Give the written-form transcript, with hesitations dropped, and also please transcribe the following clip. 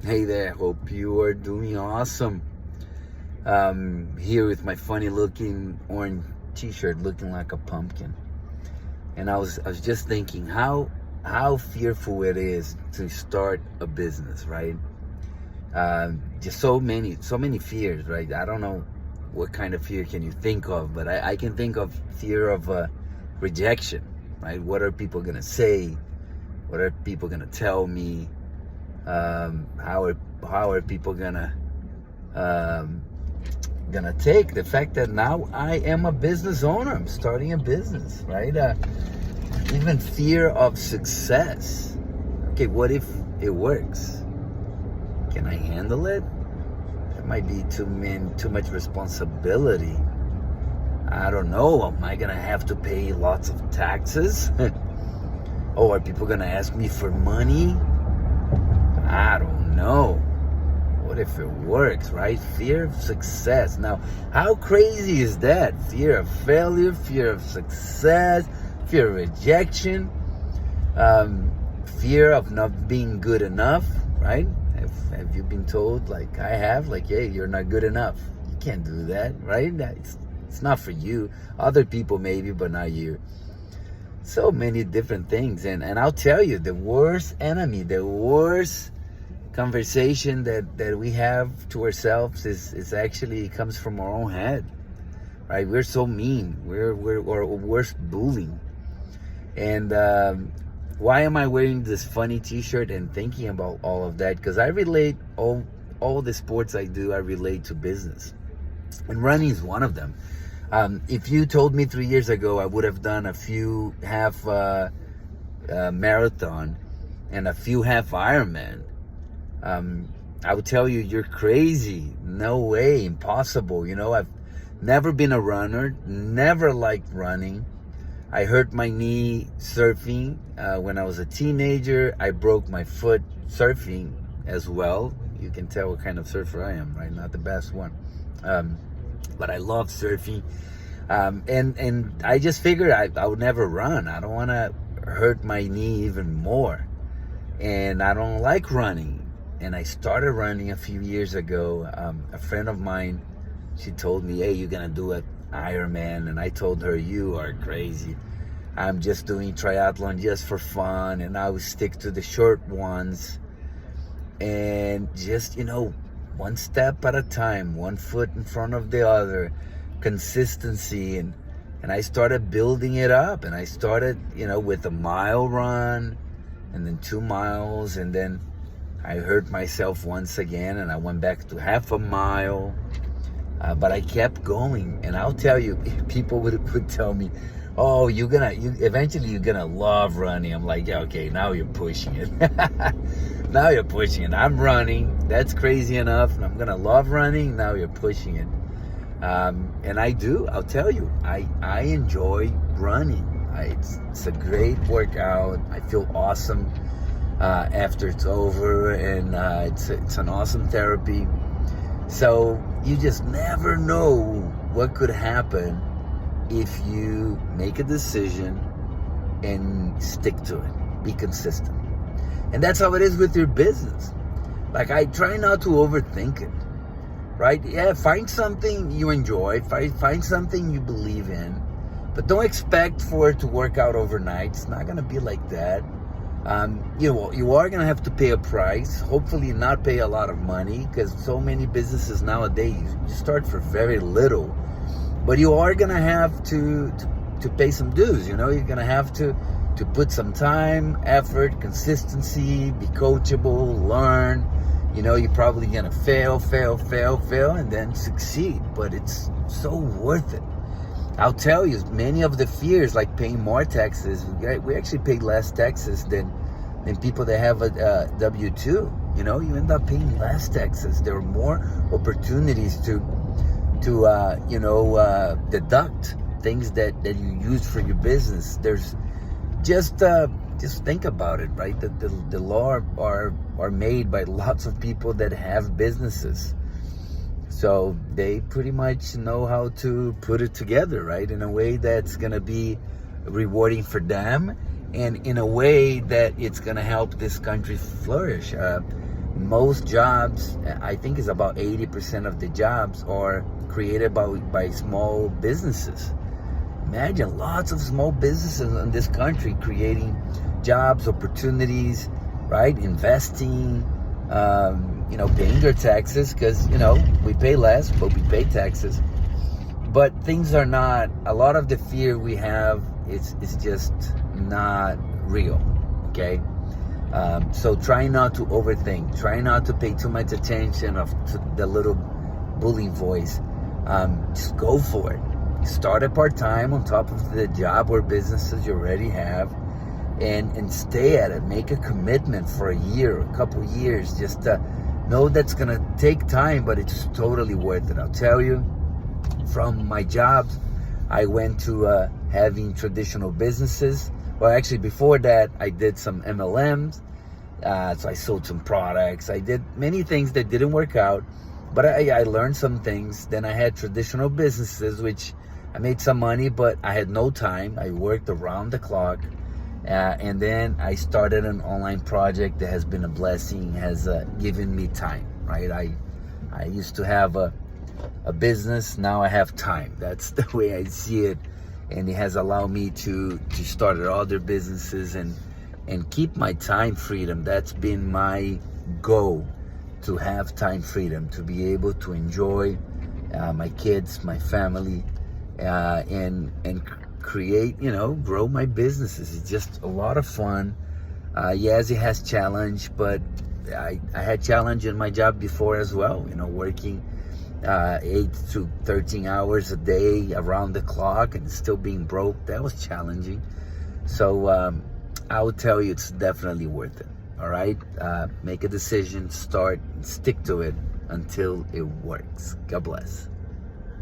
Hey there, hope you are doing awesome. Here with my funny looking orange t-shirt looking like a pumpkin. And I was just thinking how fearful it is to start a business, right? Just so many fears, right? I don't know what kind of fear can you think of, but I can think of fear of rejection, right? What are people gonna say? What are people gonna tell me? How are people gonna take the fact that now I am a business owner? I'm starting a business, right? Even fear of success. Okay, what if it works? Can I handle it? That might be too much responsibility. I don't know. Am I gonna have to pay lots of taxes? Oh, are people gonna ask me for money? I don't know. What if it works, right? Fear of success. Now, how crazy is that? Fear of failure, fear of success, fear of rejection, fear of not being good enough, right? Have you been told, like I have, like, hey, you're not good enough. You can't do that, right? It's not for you. Other people maybe, but not you. So many different things. And I'll tell you, the worst enemy, the worst conversation that we have to ourselves is actually comes from our own head, right? We're so mean. We're our worst bullying. And why am I wearing this funny t-shirt and thinking about all of that? Because I relate all the sports I do, I relate to business, and running is one of them. If you told me 3 years ago I would have done a few half marathon and a few half Ironman, I would tell you, you're crazy. No way, impossible. I've never been a runner, never liked running. I hurt my knee surfing when I was a teenager. I broke my foot surfing as well. You can tell what kind of surfer I am, right? Not the best one. But I love surfing. And I just figured I would never run. I don't want to hurt my knee even more. And I don't like running. And I started running a few years ago. A friend of mine, she told me, hey, you're going to do an Ironman. And I told her, you are crazy. I'm just doing triathlon just for fun. And I would stick to the short ones. And just, one step at a time, one foot in front of the other, consistency. And I started building it up. And I started, with a mile run and then 2 miles. And then I hurt myself once again, and I went back to half a mile, but I kept going. And I'll tell you, people would tell me, oh, eventually you're gonna love running. I'm like, yeah, okay, now you're pushing it. Now you're pushing it. I'm running, that's crazy enough, and I'm gonna love running. Now you're pushing it. And I do, I'll tell you, I enjoy running. It's a great workout. I feel awesome after it's over, and it's an awesome therapy. So you just never know what could happen if you make a decision and stick to it, be consistent. And that's how it is with your business. Like, I try not to overthink it, right? Yeah, find something you enjoy, find something you believe in, but don't expect for it to work out overnight. It's not gonna be like that. You are going to have to pay a price, hopefully not pay a lot of money, because so many businesses nowadays, you start for very little, but you are going to have to pay some dues. You're going to have to put some time, effort, consistency, be coachable, learn. You're probably going to fail, and then succeed, but it's so worth it. I'll tell you, many of the fears, like paying more taxes, we actually pay less taxes than people that have a W-2. You end up paying less taxes. There are more opportunities to deduct things that you use for your business. There's just think about it, right? The law are made by lots of people that have businesses. So they pretty much know how to put it together, right? In a way that's going to be rewarding for them, and in a way that it's going to help this country flourish. Most jobs, I think it's about 80% of the jobs are created by small businesses. Imagine lots of small businesses in this country creating jobs, opportunities, right? Investing, paying their taxes, because, we pay less, but we pay taxes. But things are not, a lot of the fear we have is just not real, okay? So try not to overthink. Try not to pay too much attention to the little bullying voice. Just go for it. Start at part-time on top of the job or businesses you already have, and stay at it. Make a commitment for a year, a couple years. Just know that's going to take time, but it's totally worth it. I'll tell you, from my jobs, I went to having traditional businesses. Well, actually, before that, I did some MLMs. So I sold some products. I did many things that didn't work out, but I learned some things. Then I had traditional businesses, which I made some money, but I had no time. I worked around the clock. And then I started an online project that has been a blessing, has given me time, right? I used to have a business. Now I have time. That's the way I see it. And it has allowed me to start other businesses and keep my time freedom. That's been my goal, to have time freedom, to be able to enjoy my kids, my family, and create, grow my businesses. It's just a lot of fun. Yes, it has challenge, but I had challenge in my job before as well, working 8 to 13 hours a day around the clock and still being broke. That was challenging. So I would tell you it's definitely worth it. All right, make a decision, start, stick to it until it works. God bless.